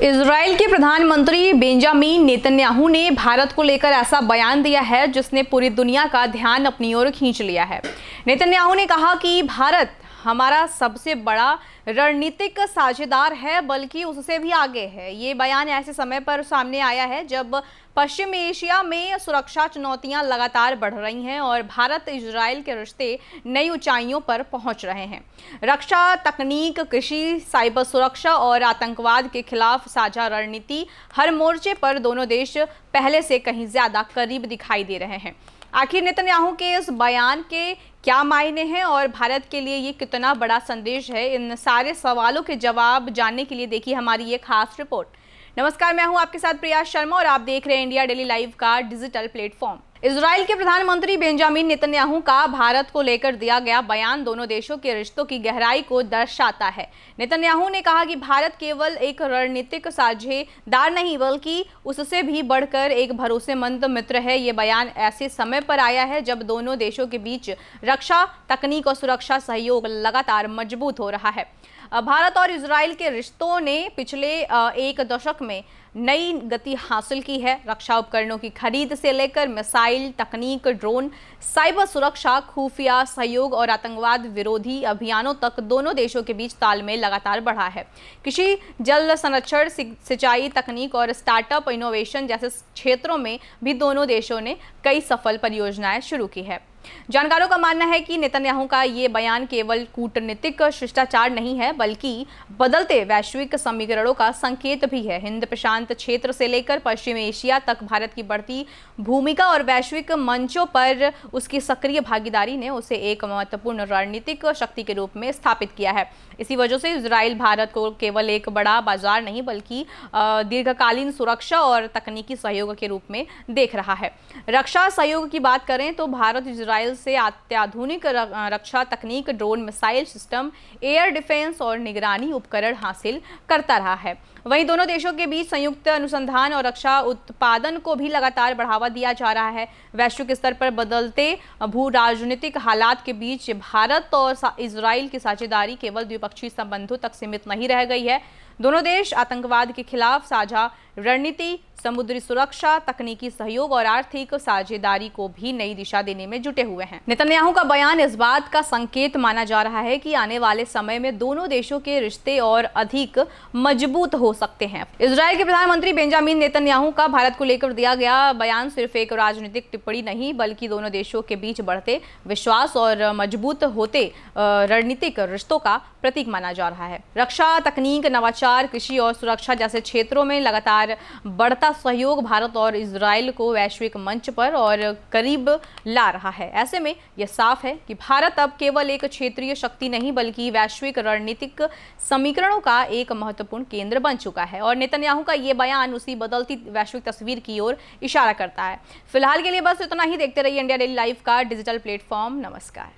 Israel के प्रधानमंत्री Benjamin Netanyahu ने भारत को लेकर ऐसा बयान दिया है जिसने पूरी दुनिया का ध्यान अपनी ओर खींच लिया है। नेतन्याहू ने कहा कि भारत हमारा सबसे बड़ा रणनीतिक साझेदार है, बल्कि उससे भी आगे है। ये बयान ऐसे समय पर सामने आया है जब पश्चिम एशिया में सुरक्षा चुनौतियां लगातार बढ़ रही हैं और भारत इजराइल के रिश्ते नई ऊंचाइयों पर पहुंच रहे हैं। रक्षा, तकनीक, कृषि, साइबर सुरक्षा और आतंकवाद के खिलाफ साझा रणनीति, हर मोर्चे पर दोनों देश पहले से कहीं ज्यादा करीब दिखाई दे रहे हैं। आखिर नेतन्याहू के इस बयान के क्या मायने हैं और भारत के लिए ये कितना बड़ा संदेश है, इन सारे सवालों के जवाब जानने के लिए देखिए हमारी ये खास रिपोर्ट। नमस्कार, मैं हूं आपके साथ प्रिया शर्मा और आप देख रहे हैं इंडिया डेली लाइव का डिजिटल प्लेटफॉर्म। इजराइल के प्रधानमंत्री बेंजामिन नेतन्याहू का भारत को लेकर दिया गया बयान दोनों देशों के रिश्तों की गहराई को दर्शाता है। नेतन्याहू ने कहा कि भारत केवल एक रणनीतिक साझेदार नहीं बल्कि उससे भी बढ़कर एक भरोसेमंद मित्र है। ये बयान ऐसे समय पर आया है जब दोनों देशों के बीच रक्षा, तकनीक और सुरक्षा सहयोग लगातार मजबूत हो रहा है। भारत और इजराइल के रिश्तों ने पिछले एक दशक में नई गति हासिल की है। रक्षा उपकरणों की खरीद से लेकर मिसाइल तकनीक, ड्रोन, साइबर सुरक्षा, खुफिया सहयोग और आतंकवाद विरोधी अभियानों तक दोनों देशों के बीच तालमेल लगातार बढ़ा है। कृषि, जल संरक्षण, सिंचाई तकनीक और स्टार्टअप इनोवेशन जैसे क्षेत्रों में भी दोनों देशों ने कई सफल परियोजनाएं शुरू की है। जानकारों का मानना है कि नेतन्याहू का ये बयान केवल कूटनीतिक शिष्टाचार नहीं है बल्कि बदलते वैश्विक समीकरणों का संकेत भी है। हिंद प्रशांत क्षेत्र से लेकर पश्चिम एशिया तक भारत की बढ़ती भूमिका और वैश्विक मंचों पर उसकी सक्रिय भागीदारी ने उसे एक महत्वपूर्ण रणनीतिक शक्ति के रूप में स्थापित किया है। इसी वजह से इजराइल भारत को केवल एक बड़ा बाजार नहीं बल्कि दीर्घकालीन सुरक्षा और तकनीकी सहयोग के रूप में देख रहा है। रक्षा सहयोग की बात करें तो भारत इजराइल से अत्याधुनिक रक्षा तकनीक, drone, missile system, air defence और निगरानी उपकरण हासिल करता रहा है। वहीं दोनों देशों के बीच संयुक्त अनुसंधान और रक्षा उत्पादन को भी लगातार बढ़ावा दिया जा रहा है। वैश्विक स्तर पर बदलते भू राजनीतिक हालात के बीच भारत और इजराइल की साझेदारी केवल द्विपक्षीय संबंधों तक सीमित नहीं रह गई है। दोनों देश आतंकवाद के खिलाफ साझा रणनीति, समुद्री सुरक्षा, तकनीकी सहयोग और आर्थिक साझेदारी को भी नई दिशा देने में जुटे हुए हैं। नेतन्याहू का बयान इस बात का संकेत माना जा रहा है कि आने वाले समय में दोनों देशों के रिश्ते और अधिक मजबूत हो सकते हैं। इजराइल के प्रधानमंत्री बेंजामिन नेतन्याहू का भारत को लेकर दिया गया बयान सिर्फ एक राजनीतिक टिप्पणी नहीं बल्कि दोनों देशों के बीच बढ़ते विश्वास और मजबूत होते रणनीतिक रिश्तों का प्रतीक माना जा रहा है। रक्षा, तकनीक, नवाचार, कृषि और सुरक्षा जैसे क्षेत्रों में लगातार बढ़ता सहयोग भारत और इजराइल को वैश्विक मंच पर और करीब ला रहा है। ऐसे में यह साफ है कि भारत अब केवल एक क्षेत्रीय शक्ति नहीं बल्कि वैश्विक रणनीतिक समीकरणों का एक महत्वपूर्ण केंद्र बन चुका है और नेतन्याहू का ये बयान उसी बदलती वैश्विक तस्वीर की ओर इशारा करता है। फिलहाल के लिए बस इतना ही। देखते रहिए इंडिया डेली लाइव का डिजिटल प्लेटफॉर्म। नमस्कार।